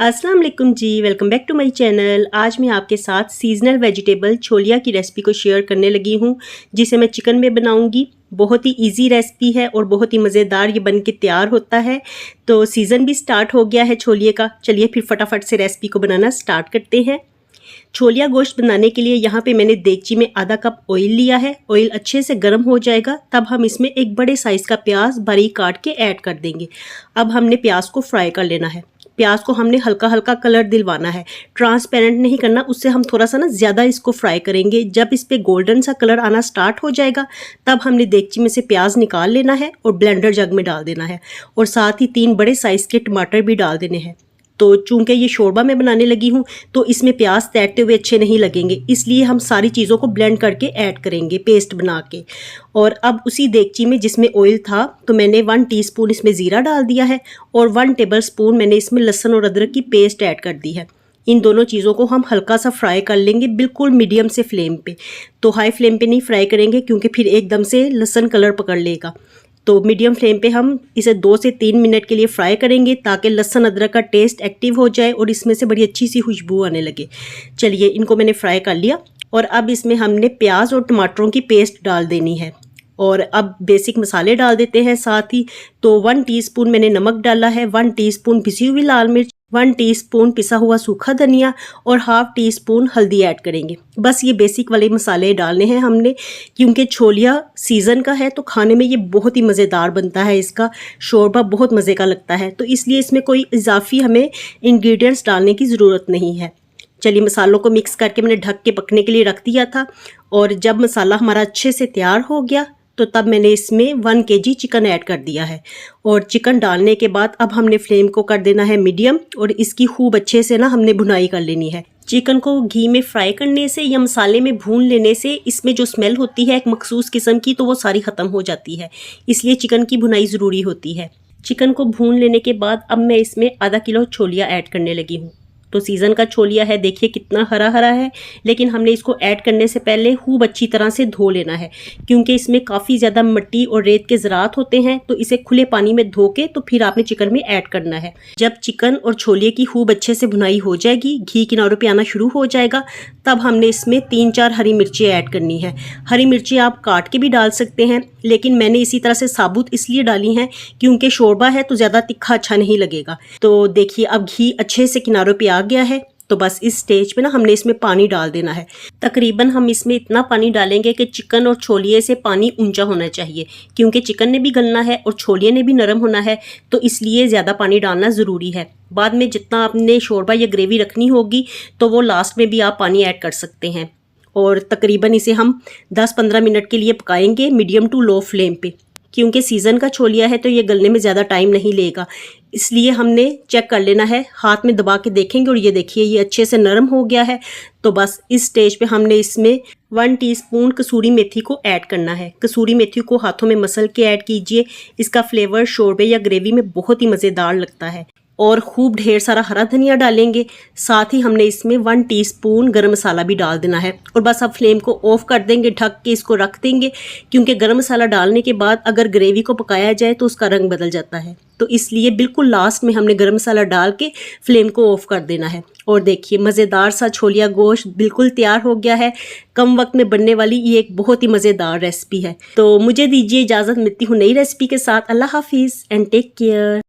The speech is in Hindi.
अस्सलाम वालेकुम जी, welcome back to my channel. आज मैं आपके साथ सीजनल वेजिटेबल छोलिया की रेसिपी को शेयर करने लगी हूँ, जिसे मैं चिकन में बनाऊँगी। बहुत ही इजी रेसिपी है और बहुत ही मज़ेदार ये बन के तैयार होता है। तो सीज़न भी स्टार्ट हो गया है छोलिए का। चलिए फिर फटाफट से रेसिपी को बनाना स्टार्ट करते हैं। छोलिया गोश्त बनाने के लिए यहाँ पे मैंने देगची में आधा कप ऑयल लिया है। ऑयल अच्छे से गर्म हो जाएगा तब हम इसमें एक बड़े साइज़ का प्याज बारीक काट के ऐड कर देंगे। अब हमने प्याज को फ्राई कर लेना है। प्याज को हमने हल्का हल्का कलर दिलवाना है, ट्रांसपेरेंट नहीं करना, उससे हम थोड़ा सा ना ज़्यादा इसको फ्राई करेंगे। जब इस पर गोल्डन सा कलर आना स्टार्ट हो जाएगा तब हमने देगची में से प्याज निकाल लेना है और ब्लेंडर जग में डाल देना है। और साथ ही 3 बड़े साइज़ के टमाटर भी डाल देने हैं। तो चूंकि ये शोरबा मैं बनाने लगी हूँ तो इसमें प्याज तैरते हुए अच्छे नहीं लगेंगे, इसलिए हम सारी चीज़ों को ब्लेंड करके ऐड करेंगे पेस्ट बना के। और अब उसी देगची में जिसमें ऑयल था तो मैंने 1 टीस्पून इसमें ज़ीरा डाल दिया है और 1 टेबलस्पून मैंने इसमें लहसुन और अदरक की पेस्ट ऐड कर दी है। इन दोनों चीज़ों को हम हल्का सा फ्राई कर लेंगे, बिल्कुल मीडियम से फ्लेम पे। तो हाई फ्लेम पे नहीं फ्राई करेंगे क्योंकि फिर एकदम से लहसुन कलर पकड़ लेगा। तो मीडियम फ्लेम पे हम इसे 2 से 3 मिनट के लिए फ्राई करेंगे ताकि लहसुन अदरक का टेस्ट एक्टिव हो जाए और इसमें से बड़ी अच्छी सी खुशबू आने लगे। चलिए इनको मैंने फ्राई कर लिया और अब इसमें हमने प्याज और टमाटरों की पेस्ट डाल देनी है। और अब बेसिक मसाले डाल देते हैं साथ ही। तो 1 टीस्पून मैंने नमक डाला है, 1 टीस्पून पिसी हुई लाल मिर्च, 1 टीस्पून पिसा हुआ सूखा धनिया और ½ टीस्पून हल्दी ऐड करेंगे। बस ये बेसिक वाले मसाले डालने हैं हमने, क्योंकि छोलिया सीज़न का है तो खाने में ये बहुत ही मज़ेदार बनता है। इसका शोरबा बहुत मज़े का लगता है, तो इसलिए इसमें कोई इजाफी हमें इंग्रेडिएंट्स डालने की ज़रूरत नहीं है। चलिए मसालों को मिक्स करके मैंने ढक के पकने के लिए रख दिया था। और जब मसाला हमारा अच्छे से तैयार हो गया तो तब मैंने इसमें 1 केजी चिकन ऐड कर दिया है। और चिकन डालने के बाद अब हमने फ्लेम को कर देना है मीडियम और इसकी खूब अच्छे से ना हमने भुनाई कर लेनी है। चिकन को घी में फ्राई करने से या मसाले में भून लेने से इसमें जो स्मेल होती है एक मखसूस किस्म की, तो वो सारी ख़त्म हो जाती है, इसलिए चिकन की भुनाई ज़रूरी होती है। चिकन को भून लेने के बाद अब मैं इसमें आधा किलो छोलिया ऐड करने लगी हूँ। तो सीज़न का छोलिया है, देखिए कितना हरा हरा है, लेकिन हमने इसको ऐड करने से पहले खूब अच्छी तरह से धो लेना है, क्योंकि इसमें काफ़ी ज़्यादा मिट्टी और रेत के ज़रात होते हैं। तो इसे खुले पानी में धो के तो फिर आपने चिकन में ऐड करना है। जब चिकन और छोलिए की खूब अच्छे से भुनाई हो जाएगी, घी किनारों पे आना शुरू हो जाएगा, तब हमने इसमें 3-4 हरी मिर्ची ऐड करनी है। हरी मिर्ची आप काट के भी डाल सकते हैं, लेकिन मैंने इसी तरह से साबुत इसलिए डाली हैं क्योंकि शोरबा है तो ज़्यादा तीखा अच्छा नहीं लगेगा। तो देखिए अब घी अच्छे से किनारों पे आ गया है, तो बस इस स्टेज पे ना हमने इसमें पानी डाल देना है। तकरीबन हम इसमें इतना पानी डालेंगे कि चिकन और छोलिए से पानी ऊंचा होना चाहिए, क्योंकि चिकन ने भी गलना है और छोलिए ने भी नरम होना है, तो इसलिए ज़्यादा पानी डालना ज़रूरी है। बाद में जितना आपने शोरबा या ग्रेवी रखनी होगी तो वो लास्ट में भी आप पानी ऐड कर सकते हैं। और तकरीबन इसे हम 10-15 मिनट के लिए पकाएंगे मीडियम टू लो फ्लेम पे, क्योंकि सीज़न का छोलिया है तो ये गलने में ज़्यादा टाइम नहीं लेगा। इसलिए हमने चेक कर लेना है, हाथ में दबा के देखेंगे और ये देखिए ये अच्छे से नरम हो गया है। तो बस इस स्टेज पे हमने इसमें 1 टीस्पून कसूरी मेथी को ऐड करना है। कसूरी मेथी को हाथों में मसल के ऐड कीजिए, इसका फ्लेवर शोरबे या ग्रेवी में बहुत ही मज़ेदार लगता है। और खूब ढेर सारा हरा धनिया डालेंगे। साथ ही हमने इसमें 1 टीस्पून गरम मसाला भी डाल देना है। और बस अब फ्लेम को ऑफ कर देंगे, ढक के इसको रख देंगे, क्योंकि गरम मसाला डालने के बाद अगर ग्रेवी को पकाया जाए तो उसका रंग बदल जाता है। तो इसलिए बिल्कुल लास्ट में हमने गरम मसाला डाल के फ्लेम को ऑफ कर देना है। और देखिए मज़ेदार सा छोलिया गोश्त बिल्कुल तैयार हो गया है। कम वक्त में बनने वाली ये एक बहुत ही मज़ेदार रेसिपी है। तो मुझे दीजिए इजाज़त, मिलती हूँ नई रेसिपी के साथ। अल्लाह हाफिज़ एंड टेक केयर।